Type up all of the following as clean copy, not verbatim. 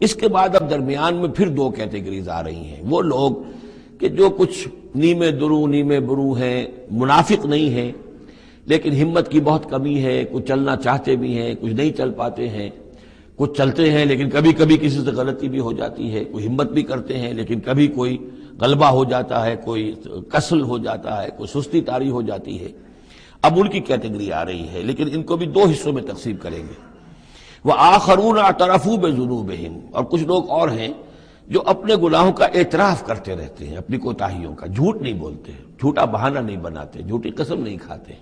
اس کے بعد اب درمیان میں پھر دو کیٹیگریز آ رہی ہیں، وہ لوگ کہ جو کچھ نیمے درو نیمے برو ہیں، منافق نہیں ہیں لیکن ہمت کی بہت کمی ہے، کچھ چلنا چاہتے بھی ہیں، کچھ نہیں چل پاتے ہیں، کچھ چلتے ہیں لیکن کبھی کبھی کسی سے غلطی بھی ہو جاتی ہے، کوئی ہمت بھی کرتے ہیں لیکن کبھی کوئی غلبہ ہو جاتا ہے، کوئی کسل ہو جاتا ہے، کوئی سستی طاری ہو جاتی ہے۔ اب ان کی کیٹیگری آ رہی ہے، لیکن ان کو بھی دو حصوں میں تقسیم کریں گے۔ وَآخَرُونَ اعْتَرَفُوا بِذُنُوبِهِمْ، اور کچھ لوگ اور ہیں جو اپنے گناہوں کا اعتراف کرتے رہتے ہیں، اپنی کوتاہیوں کا، جھوٹ نہیں بولتے، جھوٹا بہانہ نہیں بناتے، جھوٹی قسم نہیں کھاتے،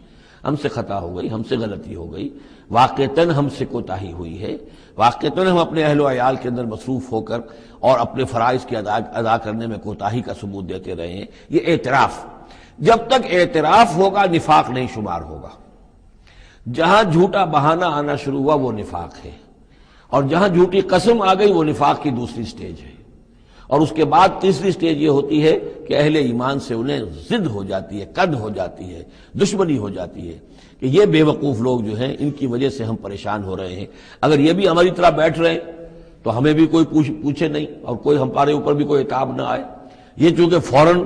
ہم سے خطا ہو گئی، ہم سے غلطی ہو گئی، واقعتاً ہم سے کوتاہی ہوئی ہے، واقعتاً ہم اپنے اہل و عیال کے اندر مصروف ہو کر اور اپنے فرائض کی ادا کرنے میں کوتاہی کا ثبوت دیتے رہے ہیں۔ یہ اعتراف، جب تک اعتراف ہوگا نفاق نہیں شمار ہوگا۔ جہاں جھوٹا بہانہ آنا شروع ہوا وہ نفاق ہے، اور جہاں جھوٹی قسم آ گئی وہ نفاق کی دوسری سٹیج ہے، اور اس کے بعد تیسری سٹیج یہ ہوتی ہے کہ اہل ایمان سے انہیں ضد ہو جاتی ہے، قد ہو جاتی ہے، دشمنی ہو جاتی ہے کہ یہ بے وقوف لوگ جو ہیں ان کی وجہ سے ہم پریشان ہو رہے ہیں، اگر یہ بھی ہماری طرح بیٹھ رہے ہیں تو ہمیں بھی کوئی پوچھے نہیں اور کوئی ہمارے اوپر بھی کوئی عتاب نہ آئے۔ یہ چونکہ فوراً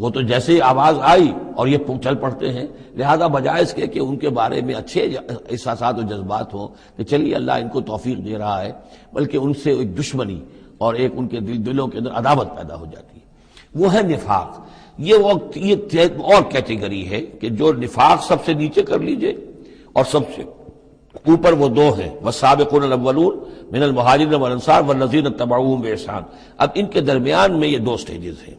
وہ تو جیسے ہی آواز آئی اور یہ چل پڑتے ہیں، لہذا بجائے اس کے کہ ان کے بارے میں اچھے احساسات و جذبات ہوں کہ چلیے اللہ ان کو توفیق دے رہا ہے، بلکہ ان سے ایک دشمنی اور ایک ان کے دلوں کے اندر عداوت پیدا ہو جاتی ہے، وہ ہے نفاق۔ یہ اور کیٹیگری ہے کہ جو نفاق سب سے نیچے کر لیجئے اور سب سے اوپر وہ دو ہیں، والسابقون الاولون من المہاجرین والانصار والذین اتبعوہم بإحسان۔ اب ان کے درمیان میں یہ دو سٹیجز ہیں۔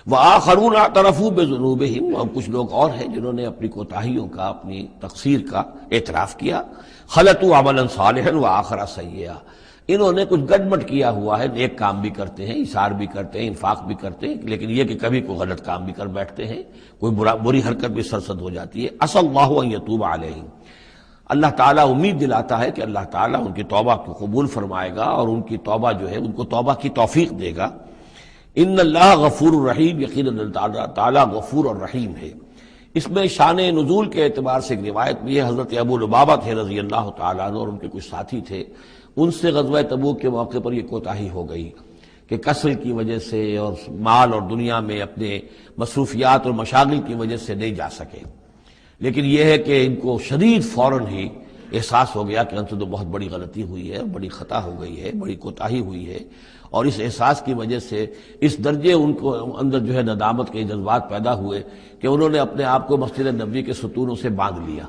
وآخرون اعترفوا بذنوبہم، اور کچھ لوگ اور ہیں جنہوں نے اپنی کوتاہیوں کا، اپنی تقصیر کا اعتراف کیا۔ خلطوا عملا صالحا وآخر سیئا، انہوں نے کچھ گڈمٹ کیا ہوا ہے، نیک کام بھی کرتے ہیں، ایثار بھی کرتے ہیں، انفاق بھی کرتے ہیں، لیکن یہ کہ کبھی کوئی غلط کام بھی کر بیٹھتے ہیں، کوئی بری حرکت بھی سرزد ہو جاتی ہے۔ عسى اللہ ان یتوب علیہم، اللہ تعالیٰ امید دلاتا ہے کہ اللہ تعالیٰ ان کی توبہ کو قبول فرمائے گا اور ان کی توبہ جو ہے ان کو توبہ کی توفیق دے گا۔ ان اللہ غفور الرحیم، یقیناً اللہ تعالیٰ غفور اور رحیم ہے۔ اس میں شان نزول کے اعتبار سے ایک روایت بھی ہے، حضرت ابو لبابہ تھے رضی اللہ تعالیٰ عنہ اور ان کے کچھ ساتھی تھے، ان سے غزوہ تبوک کے موقع پر یہ کوتاہی ہو گئی کہ کسل کی وجہ سے اور مال اور دنیا میں اپنے مصروفیات اور مشاغل کی وجہ سے نہیں جا سکے، لیکن یہ ہے کہ ان کو شدید فوراً ہی احساس ہو گیا کہ ہم سے تو بہت بڑی غلطی ہوئی ہے، بڑی خطا ہو گئی ہے، بڑی کوتاہی ہوئی ہے، اور اس احساس کی وجہ سے اس درجے ان کو اندر جو ہے ندامت کے جذبات پیدا ہوئے کہ انہوں نے اپنے آپ کو مسجد نبوی کے ستونوں سے باندھ لیا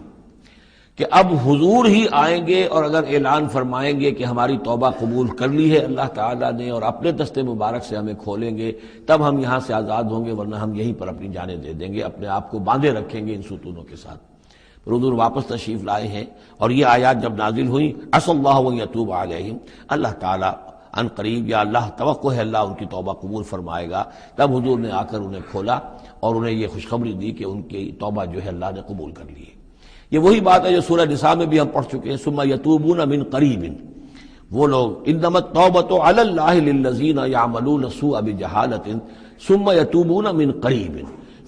کہ اب حضور ہی آئیں گے اور اگر اعلان فرمائیں گے کہ ہماری توبہ قبول کر لی ہے اللہ تعالیٰ نے اور اپنے دست مبارک سے ہمیں کھولیں گے، تب ہم یہاں سے آزاد ہوں گے، ورنہ ہم یہیں پر اپنی جانیں دے دیں گے، اپنے آپ کو باندھے رکھیں گے ان ستونوں کے ساتھ۔ پھر حضور واپس تشریف لائے ہیں اور یہ آیات جب نازل ہوئیں، عسى اللہ ان یتوب علیہم، اللہ تعالیٰ ان قریب، یا اللہ توقع ہے اللہ ان کی توبہ قبول فرمائے گا، تب حضور نے آ کر انہیں کھولا اور انہیں یہ خوشخبری دی کہ ان کی توبہ جو ہے اللہ نے قبول کر لی ہے۔ یہ وہی بات ہے جو سورہ نساء میں بھی ہم پڑھ چکے ہیں، ثم یتوبون من قریب، وہ لوگ انما التوبۃ علی اللہ للذین یعملون السوء بجہالۃ ثم یتوبون من قریب،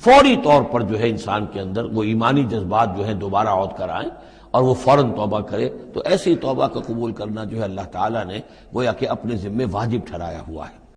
فوری طور پر جو ہے انسان کے اندر وہ ایمانی جذبات جو ہیں دوبارہ عود کر آئیں اور وہ فوراً توبہ کرے، تو ایسی توبہ کا قبول کرنا جو ہے اللہ تعالیٰ نے گویا کہ اپنے ذمے واجب ٹھہرایا ہوا ہے۔